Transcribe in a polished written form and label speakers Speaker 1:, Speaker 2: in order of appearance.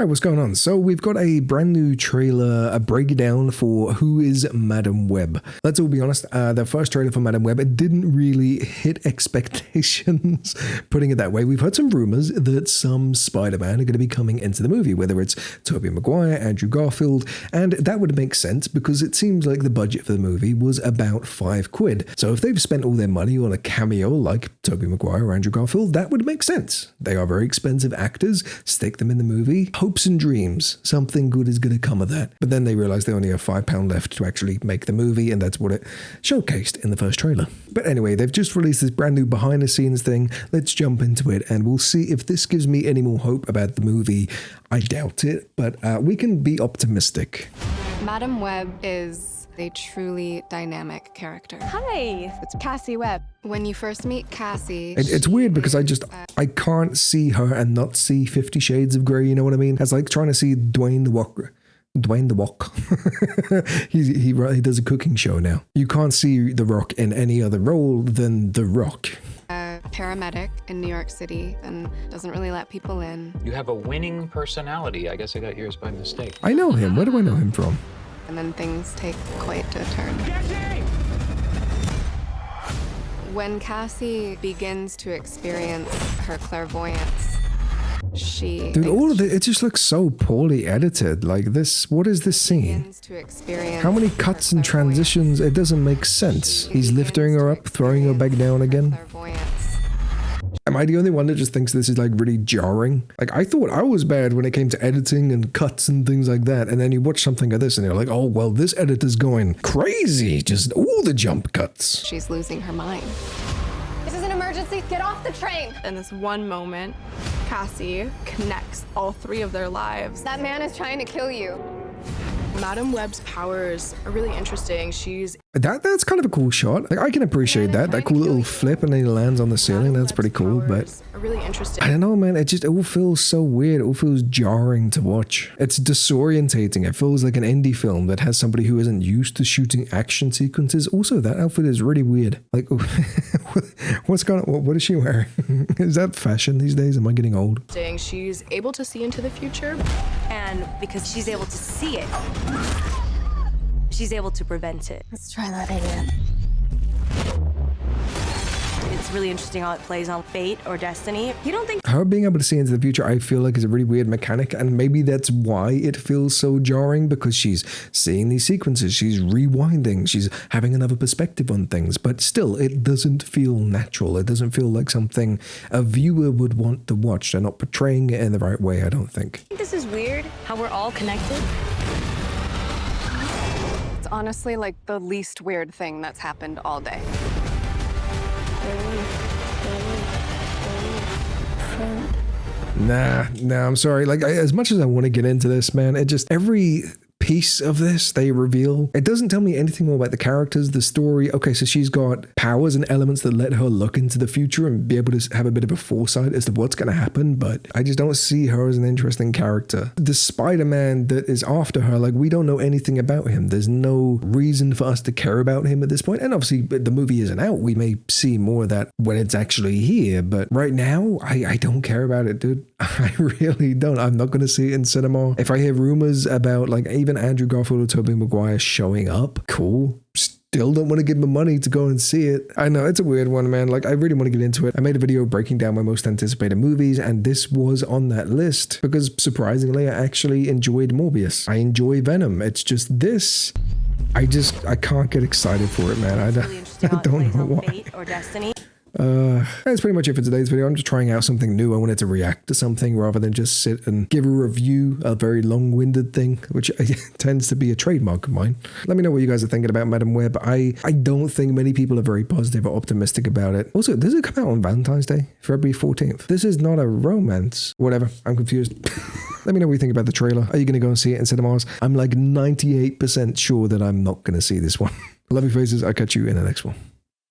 Speaker 1: Alright, what's going on? So we've got a brand new trailer, a breakdown for Who is Madam Web. Let's all be honest, the first trailer for Madam Web, it didn't really hit expectations, putting it that way. We've heard some rumors that some Spider-Man are going to be coming into the movie, whether it's Tobey Maguire, Andrew Garfield, and that would make sense because it seems like the budget for the movie was about £5. So if they've spent all their money on a cameo like Tobey Maguire or Andrew Garfield, that would make sense. They are very expensive actors, stick them in the movie. Hopes and dreams, something good is going to come of that. But then they realized they only have £5 left to actually make the movie, and that's what it showcased in the first trailer. But anyway, they've just released this brand new behind the scenes thing. Let's jump into it and we'll see if this gives me any more hope about the movie. I doubt it, but we can be optimistic.
Speaker 2: Madam Web is a truly dynamic character.
Speaker 3: Hi, it's Cassie Webb.
Speaker 2: When you first meet Cassie,
Speaker 1: it's weird because I can't see her and not see 50 Shades of Grey, you know what I mean? It's like trying to see Dwayne the Rock. he does a cooking show now. You can't see The Rock in any other role than The Rock.
Speaker 2: A paramedic in New York City and doesn't really let people in.
Speaker 4: You have a winning personality. I guess I got yours by mistake.
Speaker 1: I know him. Where do I know him from?
Speaker 2: And then things take quite a turn. When Cassie begins to experience her clairvoyance,
Speaker 1: Dude, all of it just looks so poorly edited. Like this, what is this scene? How many cuts and transitions? It doesn't make sense. He's lifting her up, throwing her back down again. Am I the only one that just thinks this is like really jarring? Like I thought I was bad when it came to editing and cuts and things like that. And then you watch something like this and you're like, oh, well, this editor's going crazy. Just all the jump cuts.
Speaker 2: She's losing her mind.
Speaker 3: This is an emergency. Get off the train.
Speaker 5: In this one moment, Cassie connects all three of their lives.
Speaker 3: That man is trying to kill you.
Speaker 5: Madam Web's powers are really interesting.
Speaker 1: That's kind of a cool shot. Like I can appreciate that cool little flip and then he lands on the ceiling. That's pretty cool, but
Speaker 5: really interesting.
Speaker 1: I don't know, man. It all feels so weird. It all feels jarring to watch. It's disorientating. It feels like an indie film that has somebody who isn't used to shooting action sequences. Also, that outfit is really weird. Like, what's going on? What is she wearing? Is that fashion these days? Am I getting old?
Speaker 5: She's able to see into the future.
Speaker 6: And because she's able to see it, she's able to prevent it.
Speaker 3: Let's try that again.
Speaker 6: It's really interesting how it plays on fate or destiny. You don't think
Speaker 1: her being able to see into the future, I feel like is a really weird mechanic, and maybe that's why it feels so jarring, because she's seeing these sequences, she's rewinding, she's having another perspective on things, but still it doesn't feel natural. It doesn't feel like something a viewer would want to watch. They're not portraying it in the right way, I don't think.
Speaker 6: this is weird how we're all connected?
Speaker 2: It's honestly like the least weird thing that's happened all day.
Speaker 1: Nah, I'm sorry. Like, as much as I want to get into this, man, it just, every piece of this they reveal, it doesn't tell me anything more about the characters, the story. Okay, so she's got powers and elements that let her look into the future and be able to have a bit of a foresight as to what's going to happen, but I just don't see her as an interesting character. The Spider-Man that is after her, like, we don't know anything about him. There's no reason for us to care about him at this point, and obviously the movie isn't out. We may see more of that when it's actually here, but right now I don't care about it, dude. I really don't. I'm not going to see it in cinema. If I hear rumors about, like, even Andrew Garfield or Tobey Maguire showing up, cool. Still don't want to give them money to go and see it. I know, it's a weird one, man. Like, I really want to get into it. I made a video breaking down my most anticipated movies, and this was on that list because, surprisingly, I actually enjoyed Morbius. I enjoy Venom. It's just this, I can't get excited for it, man. I don't know why.
Speaker 6: Fate or destiny.
Speaker 1: That's pretty much it for today's video. I'm just trying out something new. I wanted to react to something rather than just sit and give a review, a very long-winded thing, which tends to be a trademark of mine. Let me know what you guys are thinking about Madam Web. I don't think many people are very positive or optimistic about it. Also, does it come out on Valentine's Day, February 14th? This is not a romance. Whatever, I'm confused. Let me know what you think about the trailer. Are you going to go and see it in cinemas? I'm like 98% sure that I'm not going to see this one. Love you faces. I'll catch you in the next one.